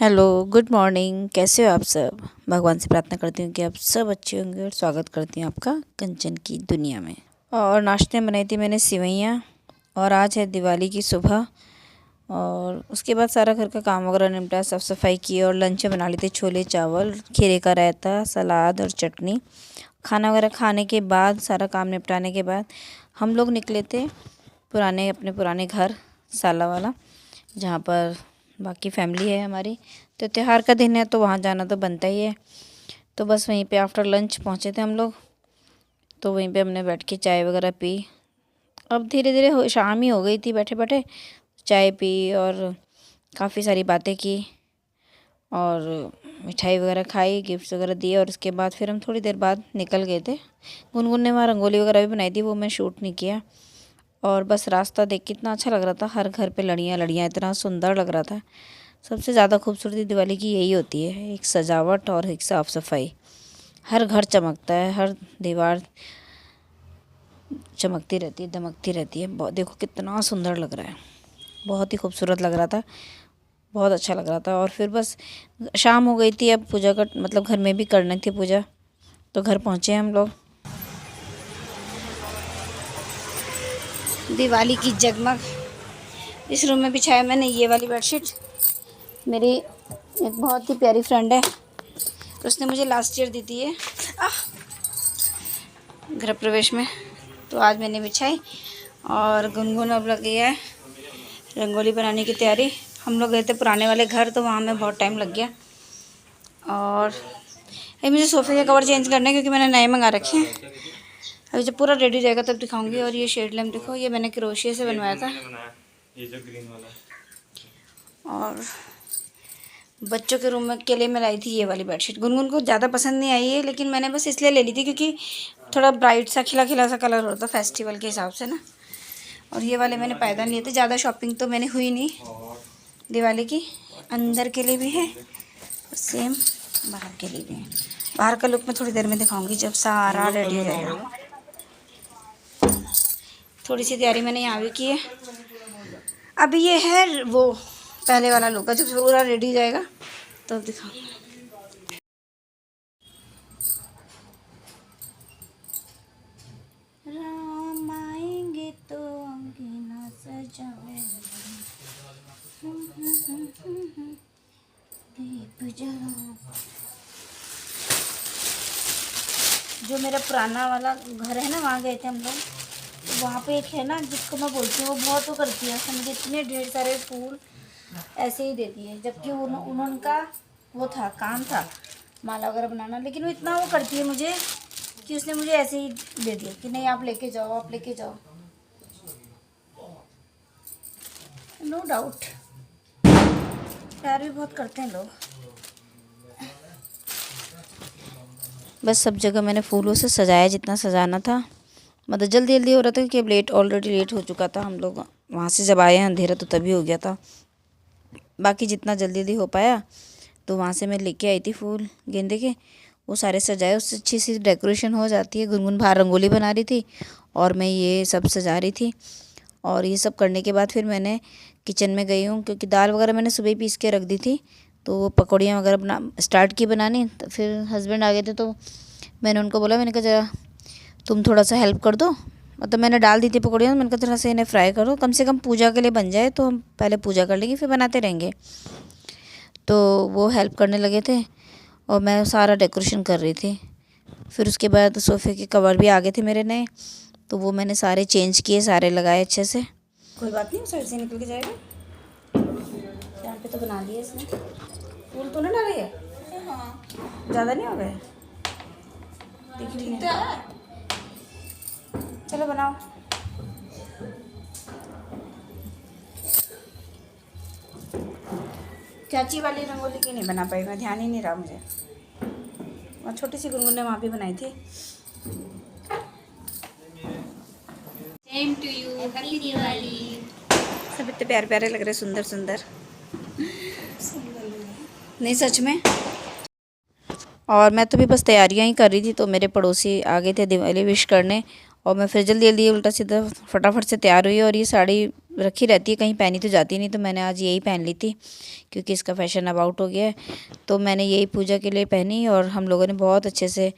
Hello, good morning. कैसे हो आप सब? भगवान से प्रार्थना करती हूँ कि आप सब अच्छे होंगे और स्वागत करती हूँ आपका कंचन की दुनिया में। और नाश्ते में बनाई थी मैंने सेवइयाँ। और आज है दिवाली की सुबह। और उसके बाद सारा घर का काम वगैरह निपटा, साफ़ सफाई की और लंच में बना ली थी छोले चावल, खीरे का रायता, सलाद और चटनी। खाना वगैरह खाने के बाद, सारा काम निपटाने के बाद हम लोग निकले थे अपने पुराने घर, साला वाला, जहाँ पर बाकी फैमिली है हमारी। तो त्यौहार का दिन है तो वहाँ जाना तो बनता ही है। तो बस वहीं पे आफ्टर लंच पहुँचे थे हम लोग। तो वहीं पे हमने बैठ के चाय वगैरह पी। अब धीरे धीरे शाम ही हो गई थी, बैठे बैठे चाय पी और काफ़ी सारी बातें की और मिठाई वगैरह खाई, गिफ्ट्स वगैरह दिए। और उसके बाद फिर हम थोड़ी देर बाद निकल गए थे। गुनगुन ने वहाँ रंगोली वगैरह भी बनाई थी, वो मैं शूट नहीं किया। और बस रास्ता देख के इतना अच्छा लग रहा था, हर घर पे लड़ियाँ लड़ियाँ, इतना सुंदर लग रहा था। सबसे ज़्यादा खूबसूरती दिवाली की यही होती है, एक सजावट और एक साफ़ सफाई। हर घर चमकता है, हर दीवार चमकती रहती है, दमकती रहती है। बहुत, देखो कितना सुंदर लग रहा है, बहुत ही खूबसूरत लग रहा था, बहुत अच्छा लग रहा था। और फिर बस शाम हो गई थी, अब पूजा का मतलब घर में भी करनी थी पूजा, तो घर पहुँचे हम लोग। दिवाली की जगमग। इस रूम में बिछाया मैंने ये वाली बेडशीट। मेरी एक बहुत ही प्यारी फ्रेंड है, उसने मुझे लास्ट ईयर दी थी ये गृह प्रवेश में, तो आज मैंने बिछाई। और गुनगुन अब लग गया है रंगोली बनाने की तैयारी। हम लोग गए थे पुराने वाले घर, तो वहाँ में बहुत टाइम लग गया। और अभी मुझे सोफ़े के कवर चेंज करने हैं, क्योंकि मैंने नए मंगा रखे हैं। अभी जब पूरा रेडी रहेगा तब दिखाऊंगी। और ये शेड लैम्प देखो, ये मैंने क्रोशिया से बनवाया था। ये जो ग्रीन वाला। और बच्चों के रूम में के लिए मैं लाई थी ये वाली बेडशीट। गुनगुन को ज़्यादा पसंद नहीं आई है, लेकिन मैंने बस इसलिए ले ली थी क्योंकि थोड़ा ब्राइट सा, खिला खिला सा कलर होता फेस्टिवल के हिसाब से ना। और ये वाले मैंने पायदान लिए थे। ज़्यादा शॉपिंग तो मैंने हुई नहीं दिवाली की। अंदर के लिए भी है और सेम बाहर के लिए भी है। बाहर का लुक मैं थोड़ी देर में दिखाऊंगी जब सारा रेडी हो जाएगा। थोड़ी सी तैयारी मैंने यहाँ भी की है। अभी ये है वो पहले वाला लुक है, जब पूरा रेडी जाएगा तब दिखाऊंगी। राम आएंगे तो अंगना सजावे, दीप जलाओ। जो मेरा पुराना वाला घर है ना, वहाँ गए थे हम लोग। तो वहाँ पे एक है ना, जिसको मैं बोलती हूँ, वो बहुत वो करती है, मुझे इतने ढेर सारे फूल ऐसे ही देती है। जबकि उनका वो था, काम था माला वगैरह बनाना, लेकिन वो इतना वो करती है मुझे कि उसने मुझे ऐसे ही दे दिया कि नहीं आप लेके जाओ, आप लेके जाओ। नो डाउट प्यार भी बहुत करते हैं लोग। बस सब जगह मैंने फूलों से सजाया जितना सजाना था। मतलब जल्दी जल्दी हो रहा था, क्योंकि ऑलरेडी लेट हो चुका था। हम लोग वहाँ से जब आए अंधेरा तो तभी हो गया था। बाकी जितना जल्दी जल्दी हो पाया तो वहाँ से मैं लेके आई थी फूल गेंदे के, वो सारे सजाए। उससे अच्छी सी डेकोरेशन हो जाती है। गुनगुन बाहर रंगोली बना रही थी और मैं ये सब सजा रही थी। और ये सब करने के बाद फिर मैंने किचन में गई हूँ, क्योंकि दाल वगैरह मैंने सुबह ही पीस के रख दी थी। तो वो पकौड़ियाँ वगैरह स्टार्ट की बनानी। तो फिर हस्बैंड आ गए थे, तो मैंने उनको बोला, मैंने कहा ज़रा तुम थोड़ा सा हेल्प कर दो। मतलब मैंने डाल दी थी पकौड़ियाँ, मैंने कहा थोड़ा सा इन्हें फ्राई करो, कम से कम पूजा के लिए बन जाए, तो हम पहले पूजा कर लेंगे फिर बनाते रहेंगे। तो वो हेल्प करने लगे थे और मैं सारा डेकोरेशन कर रही थी। फिर उसके बाद सोफ़े के कवर भी आ गए थे मेरे नए, तो वो मैंने सारे चेंज किए, सारे लगाए अच्छे से। कोई बात नहीं, साइड से निकल के जाएगा। यहाँ पे तो बना दिया इसने। फूल तो ना डाले है? हाँ, ज़्यादा नहीं हो गए? देख लीजिए, चलो बनाओ। चाची वाली रंगोली की नहीं बना पाई मैं, ध्यान ही नहीं रहा मुझे। और छोटी सी गुनगुन ने वहाँ भी बनाई थी। Same to you, happy Diwali. सब इतने प्यारे प्यारे लग रहे, सुंदर सुंदर नहीं सच में। और मैं तो भी बस तैयारियां ही कर रही थी, तो मेरे पड़ोसी आ गए थे दिवाली विश करने। और मैं फिर जल्दी जल्दी उल्टा सीधा फटाफट से तैयार हुई। और ये साड़ी रखी रहती है, कहीं पहनी तो जाती नहीं, तो मैंने आज यही पहन ली थी क्योंकि इसका फैशन अब आउट हो गया है। तो मैंने यही पूजा के लिए पहनी और हम लोगों ने बहुत अच्छे से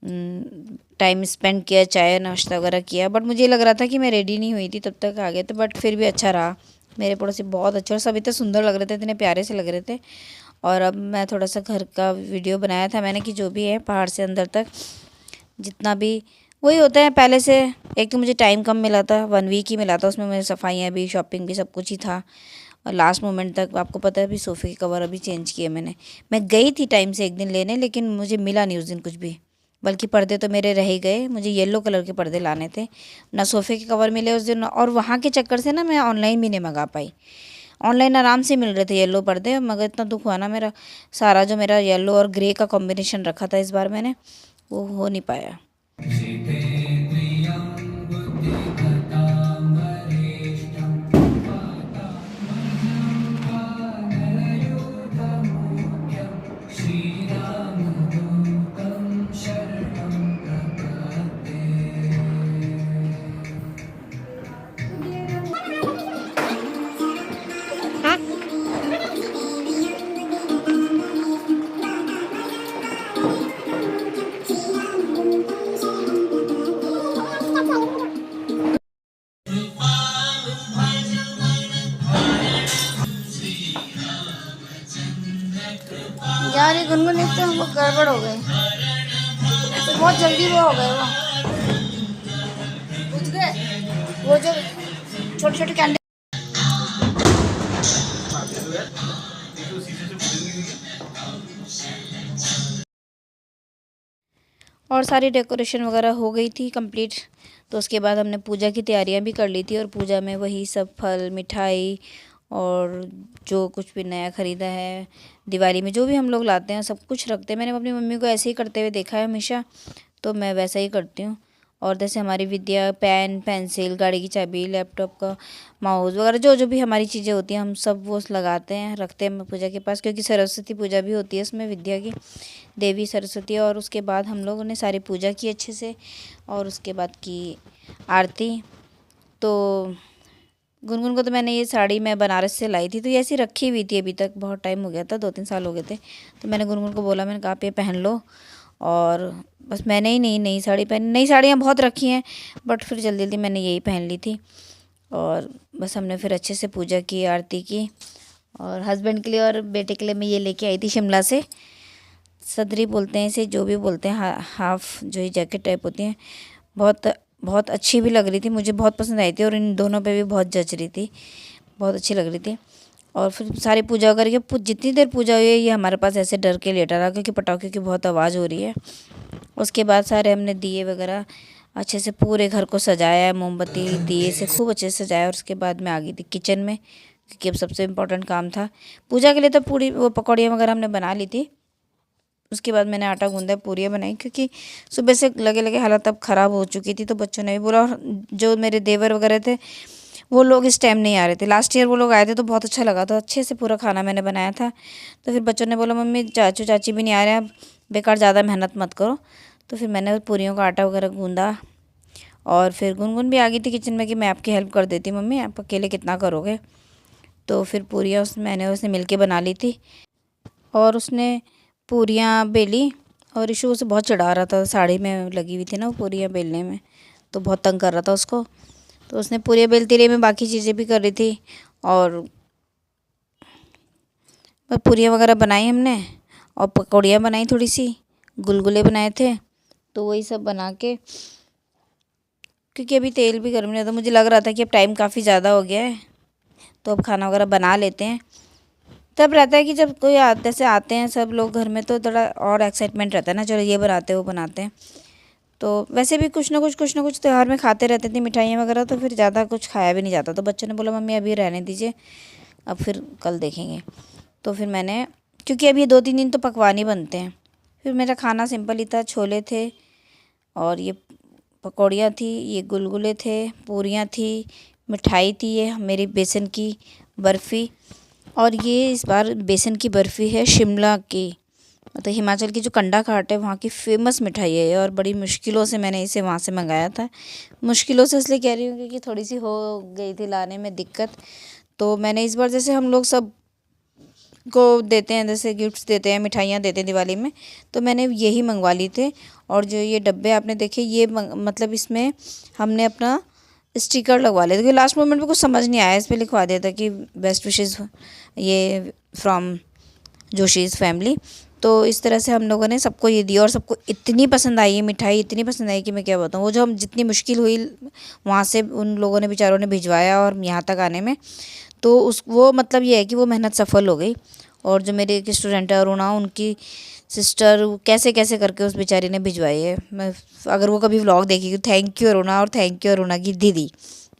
टाइम स्पेंड किया, चाय नाश्ता वगैरह किया। बट मुझे लग रहा था कि मैं रेडी नहीं हुई थी तब तक आ गए थे, बट फिर भी अच्छा रहा। मेरे पड़ोसी बहुत अच्छे और सब इतने सुंदर लग रहे थे, इतने प्यारे से लग रहे थे। और अब मैं थोड़ा सा घर का वीडियो बनाया था मैंने कि जो भी है पहाड़ से अंदर तक जितना भी वही होता है पहले से। एक तो मुझे टाइम कम मिला था, 1 वीक ही मिला था, उसमें मेरी सफाइयाँ भी, शॉपिंग भी, सब कुछ ही था। और लास्ट मोमेंट तक आपको पता है अभी सोफ़े के कवर अभी चेंज किए मैंने। मैं गई थी टाइम से एक दिन लेने, लेकिन मुझे मिला नहीं उस दिन कुछ भी, बल्कि पर्दे तो मेरे रह ही गए। मुझे येलो कलर के पर्दे लाने थे, ना सोफ़े के कवर मिले उस दिन। और वहाँ के चक्कर से ना मैं ऑनलाइन भी नहीं मंगा पाई। ऑनलाइन आराम से मिल रहे थे येलो पर्दे, मगर इतना दुख हुआ ना मेरा, सारा जो मेरा येलो और ग्रे का कॉम्बिनेशन रखा था इस बार मैंने, वो हो नहीं पाया। यार ये गुनगुन एक तो वो गड़बड़ हो गई, तो बहुत जल्दी वो हो गए, वो बुझ गए, वो जो छोटे छोटे कैंडल। और सारी डेकोरेशन वगैरह हो गई थी कंप्लीट। तो उसके बाद हमने पूजा की तैयारियां भी कर ली थी, और पूजा में वही सब फल, मिठाई और जो कुछ भी नया ख़रीदा है दिवाली में, जो भी हम लोग लाते हैं सब कुछ रखते हैं। मैंने अपनी मम्मी को ऐसे ही करते हुए देखा है हमेशा, तो मैं वैसा ही करती हूँ। और जैसे हमारी विद्या, पेन, पेंसिल, गाड़ी की चाबी, लैपटॉप का माउस वगैरह, जो जो भी हमारी चीज़ें होती हैं हम सब वो लगाते हैं, रखते हैं पूजा के पास, क्योंकि सरस्वती पूजा भी होती है उसमें, विद्या की देवी सरस्वती। और उसके बाद हम लोगों ने सारी पूजा की अच्छे से, और उसके बाद की आरती। तो गुनगुन को तो मैंने ये साड़ी मैं बनारस से लाई थी, तो ये ऐसी रखी हुई थी अभी तक, बहुत टाइम हो गया था, 2-3 साल हो गए थे। तो मैंने गुनगुन को बोला, मैंने कहा आप ये पहन लो। और बस मैंने ही नई साड़ी पहनी, नई साड़ियाँ बहुत रखी हैं, बट फिर जल्दी जल्दी मैंने यही पहन ली थी। और बस हमने फिर अच्छे से पूजा की, आरती की। और हस्बैंड के लिए और बेटे के लिए मैं ये लेके आई थी शिमला से, सदरी बोलते हैं इसे, जो भी बोलते हैं, हाफ जो ही जैकेट टाइप होती हैं। बहुत बहुत अच्छी भी लग रही थी, मुझे बहुत पसंद आई थी, और इन दोनों पे भी बहुत जच रही थी, बहुत अच्छी लग रही थी। और फिर सारी पूजा करके जितनी देर पूजा हुई है, ये हमारे पास ऐसे डर के लेटा रहा, क्योंकि पटाखे की बहुत आवाज़ हो रही है। उसके बाद सारे हमने दिए वगैरह अच्छे से पूरे घर को सजाया, मोमबत्ती दिए से खूब अच्छे से सजाया। और उसके बाद मैं आ गई थी किचन में, क्योंकि अब सबसे इम्पोर्टेंट काम था पूजा के लिए। तो पूरी वो पकौड़ियाँ वगैरह हमने बना ली थी। उसके बाद मैंने आटा गूंदा, पूरियाँ बनाई, क्योंकि सुबह से लगे लगे हालत अब ख़राब हो चुकी थी। तो बच्चों ने भी बोला, और जो मेरे देवर वगैरह थे वो लोग इस टाइम नहीं आ रहे थे। लास्ट ईयर वो लोग आए थे तो बहुत अच्छा लगा, तो अच्छे से पूरा खाना मैंने बनाया था। तो फिर बच्चों ने बोला, मम्मी चाचू चाची भी नहीं आ रहे हैं, बेकार ज़्यादा मेहनत मत करो। तो फिर मैंने पूरियों का आटा वगैरह गूंदा। और फिर गुनगुन भी आ गई थी किचन में कि मैं आपकी हेल्प कर देती, मम्मी आप अकेले कितना करोगे। तो फिर पूरियाँ मैंने उसने मिल के बना ली थी, और उसने पूरियाँ बेली। और इशू उसे बहुत चिढ़ा रहा था, साड़ी में लगी हुई थी ना वो पूरियाँ बेलने में, तो बहुत तंग कर रहा था उसको। तो उसने पूरियाँ बेलती रही, मैं बाकी चीज़ें भी कर रही थी। और पूरियाँ वगैरह बनाई हमने, और पकौड़ियाँ बनाई, थोड़ी सी गुलगुले बनाए थे। तो वही सब बना के, क्योंकि अभी तेल भी गर्म नहीं था, मुझे लग रहा था कि अब टाइम काफ़ी ज़्यादा हो गया है, तो अब खाना वगैरह बना लेते हैं। तब रहता है कि जब कोई जैसे आते हैं सब लोग घर में, तो थोड़ा और एक्साइटमेंट रहता है ना, चलो ये बनाते हैं वो बनाते हैं। तो वैसे भी कुछ ना कुछ त्यौहार में खाते रहते थे मिठाइयाँ वगैरह, तो फिर ज़्यादा कुछ खाया भी नहीं जाता। तो बच्चों ने बोला, मम्मी अभी रहने दीजिए, अब फिर कल देखेंगे। तो फिर मैंने, क्योंकि अभी 2-3 दिन तो पकवान ही बनते हैं। फिर मेरा खाना सिंपल ही था, छोले थे, और ये पकौड़ियाँ थी, ये गुलगुले थे, पूरियाँ थी, मिठाई थी, ये मेरी बेसन की बर्फ़ी। और ये इस बार बेसन की बर्फ़ी है शिमला की, मतलब हिमाचल की जो कंडा घाट है वहाँ की फ़ेमस मिठाई है ये, और बड़ी मुश्किलों से मैंने इसे वहाँ से मंगाया था। मुश्किलों से इसलिए कह रही हूँ क्योंकि थोड़ी सी हो गई थी लाने में दिक्कत। तो मैंने इस बार, जैसे हम लोग सब को देते हैं, जैसे गिफ्ट्स देते हैं, मिठाइयाँ देते हैं दिवाली में, तो मैंने यही मंगवा ली थे। और जो ये डब्बे आपने देखे, ये मतलब इसमें हमने अपना स्टिकर लगवा लिया था, क्योंकि लास्ट मोमेंट में कुछ समझ नहीं आया, इस पर लिखवा दिया था कि बेस्ट विशेज़, ये फ्रॉम जोशीज़ फैमिली। तो इस तरह से हम लोगों ने सबको ये दिया, और सबको इतनी पसंद आई ये मिठाई, इतनी पसंद आई कि मैं क्या बताऊँ। वो जो हम जितनी मुश्किल हुई वहाँ से उन लोगों ने, बेचारों ने भिजवाया और यहाँ तक आने में, तो उस वो मतलब ये है कि वो मेहनत सफल हो गई। और जो मेरे एक स्टूडेंट है अरुणा, उनकी सिस्टर कैसे कैसे करके उस बेचारी ने भिजवाई है। मैं, अगर वो कभी व्लॉग देखेगी, थैंक यू अरुणा, और थैंक यू अरुणा की दीदी,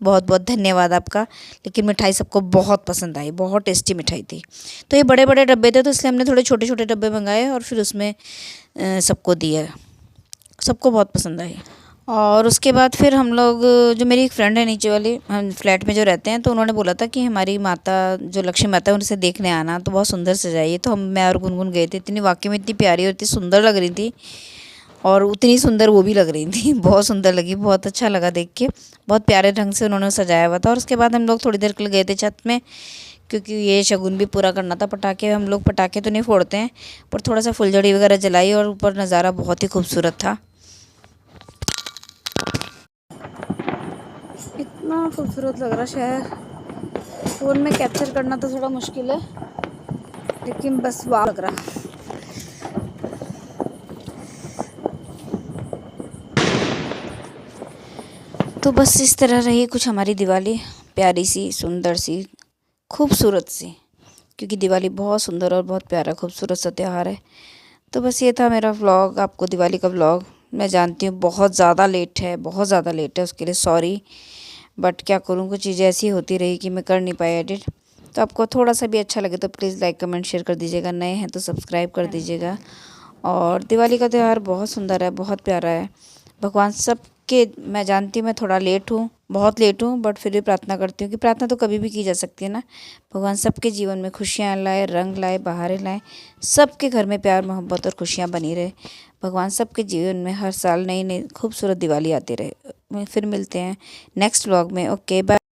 बहुत बहुत धन्यवाद आपका। लेकिन मिठाई सबको बहुत पसंद आई, बहुत टेस्टी मिठाई थी। तो ये बड़े बड़े डब्बे थे, तो इसलिए हमने थोड़े छोटे छोटे डब्बे मंगाए और फिर उसमें सबको दिए। सबको बहुत पसंद आई। और उसके बाद फिर हम लोग, जो मेरी एक फ्रेंड है नीचे वाली, हम फ्लैट में जो रहते हैं, तो उन्होंने बोला था कि हमारी माता जो लक्ष्मी माता है उनसे देखने आना, तो बहुत सुंदर सजाई। तो मैं और गुनगुन गए थे। इतनी वाकई में इतनी प्यारी और इतनी सुंदर लग रही थी, और उतनी सुंदर वो भी लग रही थी। बहुत सुंदर लगी, बहुत अच्छा लगा देख के। बहुत प्यारे ढंग से उन्होंने सजाया हुआ था। और उसके बाद हम लोग थोड़ी देर के लिए गए थे छत में, क्योंकि ये शगुन भी पूरा करना था। पटाखे, हम लोग पटाखे तो नहीं फोड़ते हैं, पर थोड़ा सा फुलझड़ी वगैरह जलाई, और ऊपर नज़ारा बहुत ही खूबसूरत था। इतना खूबसूरत लग रहा, शहर फ़ोन में कैप्चर करना तो थोड़ा मुश्किल है, लेकिन बस वाह लग रहा। तो बस इस तरह रही कुछ हमारी दिवाली, प्यारी सी, सुंदर सी, खूबसूरत सी, क्योंकि दिवाली बहुत सुंदर और बहुत प्यारा खूबसूरत सा त्यौहार है। तो बस ये था मेरा व्लॉग, आपको दिवाली का व्लॉग। मैं जानती हूँ बहुत ज़्यादा लेट है, बहुत ज़्यादा लेट है, उसके लिए सॉरी, बट क्या करूँ, कुछ चीज़ें ऐसी होती रही कि मैं कर नहीं पाई एडिट। तो आपको थोड़ा सा भी अच्छा लगे तो प्लीज़ लाइक कमेंट शेयर कर दीजिएगा, नए हैं तो सब्सक्राइब कर दीजिएगा। और दिवाली का त्यौहार बहुत सुंदर है, बहुत प्यारा है। भगवान सबके, मैं जानती हूँ मैं थोड़ा लेट हूँ, बहुत लेट हूँ, बट फिर भी प्रार्थना करती हूँ कि प्रार्थना तो कभी भी की जा सकती है ना। भगवान सबके जीवन में खुशियाँ लाए, रंग लाए, बहारें लाए, सबके घर में प्यार मोहब्बत और खुशियाँ बनी रहे। भगवान सबके जीवन में हर साल नई नई खूबसूरत दिवाली आती रहे। फिर मिलते हैं नेक्स्ट व्लॉग में। Okay, bye.